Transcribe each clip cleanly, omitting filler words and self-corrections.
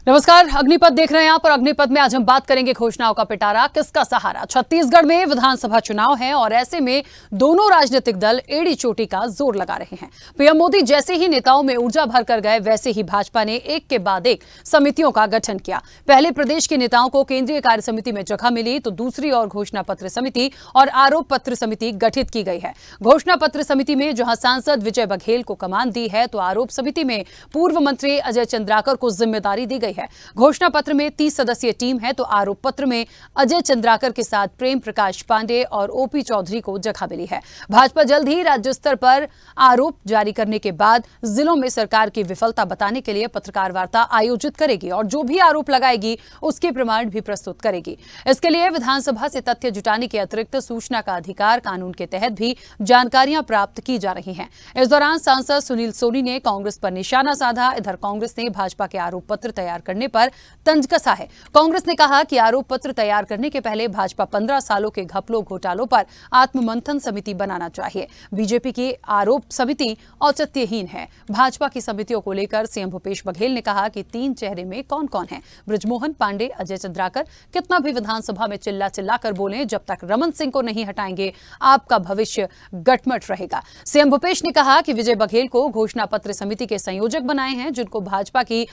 नमस्कार, अग्निपथ देख रहे हैं आप और अग्निपथ में आज हम बात करेंगे घोषणाओं का पिटारा किसका सहारा। छत्तीसगढ़ में विधानसभा चुनाव है और ऐसे में दोनों राजनीतिक दल एड़ी चोटी का जोर लगा रहे हैं। पीएम मोदी जैसे ही नेताओं में ऊर्जा भर कर गए, वैसे ही भाजपा ने एक के बाद एक समितियों का गठन किया। पहले प्रदेश के नेताओं को केंद्रीय कार्य समिति में जगह मिली, तो दूसरी ओर घोषणा पत्र समिति और आरोप पत्र समिति गठित की गई है। घोषणा पत्र समिति में जहां सांसद विजय बघेल को कमान दी है, तो आरोप समिति में पूर्व मंत्री अजय चंद्राकर को जिम्मेदारी दी गई है। घोषणा पत्र में 30 सदस्यीय टीम है, तो आरोप पत्र में अजय चंद्राकर के साथ प्रेम प्रकाश पांडे और ओपी चौधरी को जगह मिली है। भाजपा जल्द ही राज्य स्तर पर आरोप जारी करने के बाद जिलों में सरकार की विफलता बताने के लिए पत्रकार वार्ता आयोजित करेगी और जो भी आरोप लगाएगी उसके प्रमाण भी प्रस्तुत करेगी। इसके लिए विधानसभा से तथ्य जुटाने के अतिरिक्त सूचना का अधिकार कानून के तहत भी जानकारियां प्राप्त की जा रही हैं। इस दौरान सांसद सुनील सोनी ने कांग्रेस पर निशाना साधा। इधर कांग्रेस ने भाजपा के आरोप पत्र तैयार करने पर तंज कसा है। कांग्रेस ने कहा कि आरोप पत्र तैयार करने के पहले भाजपा 15 सालों के घपलों घोटालों पर आत्ममंथन समिति बनाना चाहिए। बीजेपी की आरोप समिति औचित्यहीन है। भाजपा की समितियों को लेकर सीएम भूपेश बघेल ने कहा कि 3 चेहरे में कौन कौन है। बृजमोहन पांडे, अजय चंद्राकर कितना भी विधानसभा में चिल्ला चिल्ला कर बोले, जब तक रमन सिंह को नहीं हटाएंगे आपका भविष्य गटमट रहेगा। सीएम भूपेश ने कहा कि विजय बघेल को घोषणा पत्र समिति के संयोजक बनाए हैं। जिनको भाजपा की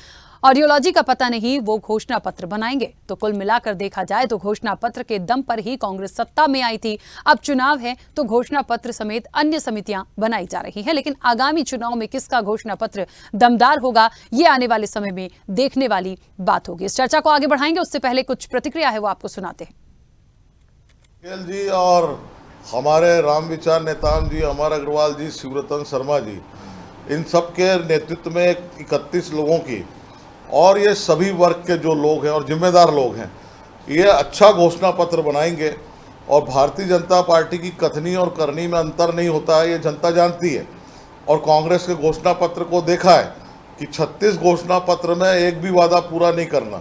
आइडियोलॉजी का पता नहीं, वो घोषणा पत्र बनाएंगे। तो कुल मिलाकर देखा जाए तो घोषणा पत्र के दम पर ही कांग्रेस सत्ता में आई थी। अब चुनाव है तो घोषणा पत्र समेत अन्य समितियां बनाई जा रही हैं, लेकिन आगामी चुनाव में किसका घोषणा पत्र दमदार होगा, ये आने वाले समय में देखने वाली बात होगी। इस चर्चा को आगे बढ़ाएंगे, उससे पहले कुछ प्रतिक्रिया है वो आपको सुनाते हैं। जी और हमारे राम विचार नेतान जी, अमर अग्रवाल जी, शिवरतन शर्मा जी, इन सब के नेतृत्व में 31 लोगों की और ये सभी वर्ग के जो लोग हैं और जिम्मेदार लोग हैं, ये अच्छा घोषणा पत्र बनाएंगे। और भारतीय जनता पार्टी की कथनी और करनी में अंतर नहीं होता है, ये जनता जानती है। और कांग्रेस के घोषणा पत्र को देखा है कि 36 घोषणा पत्र में एक भी वादा पूरा नहीं करना,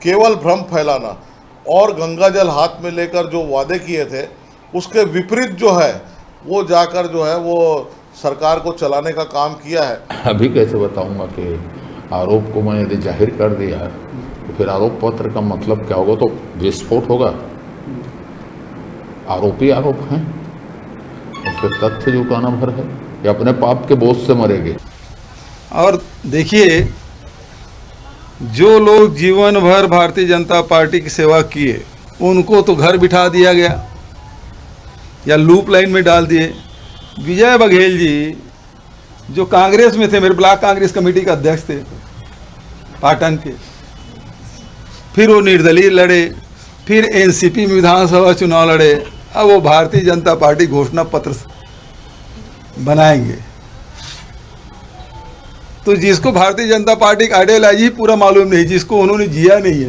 केवल भ्रम फैलाना और गंगा जल हाथ में लेकर जो वादे किए थे उसके विपरीत जो है वो जाकर जो है वो सरकार को चलाने का काम किया है। अभी कैसे बताऊंगा कि आरोप को मैंने यदि जाहिर कर दिया तो फिर आरोप पत्र का मतलब क्या होगा? तो विस्फोट होगा। आरोपी आरोप हैं, उसके तथ्य जुटाना भर है, ये अपने पाप के बोझ से मरेंगे। और देखिए, जो लोग जीवन भर भारतीय जनता पार्टी की सेवा किए उनको तो घर बिठा दिया गया या लूप लाइन में डाल दिए। विजय बघेल जी जो कांग्रेस में थे, मेरे ब्लॉक कांग्रेस कमेटी का अध्यक्ष थे पाटन के, फिर वो निर्दलीय लड़े, फिर एनसीपी में विधानसभा चुनाव लड़े। अब वो भारतीय जनता पार्टी घोषणा पत्र बनाएंगे। तो जिसको भारतीय जनता पार्टी का आइडियोलॉजी पूरा मालूम नहीं, जिसको उन्होंने जिया नहीं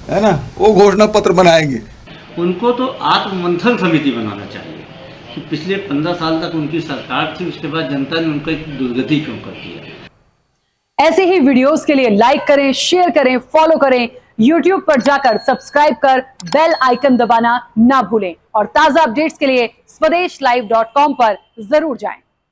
है ना, वो घोषणा पत्र बनाएंगे। उनको तो आत्ममंथन समिति बनाना चाहिए कि पिछले 15 साल तक उनकी सरकार थी, उसके बाद जनता ने उनको एक दुर्गति क्यों कर दिया। ऐसे ही वीडियोस के लिए लाइक करें, शेयर करें, फॉलो करें। YouTube पर जाकर सब्सक्राइब कर बेल आइकन दबाना ना भूलें और ताजा अपडेट्स के लिए स्वदेशलाइव.com पर जरूर जाएं।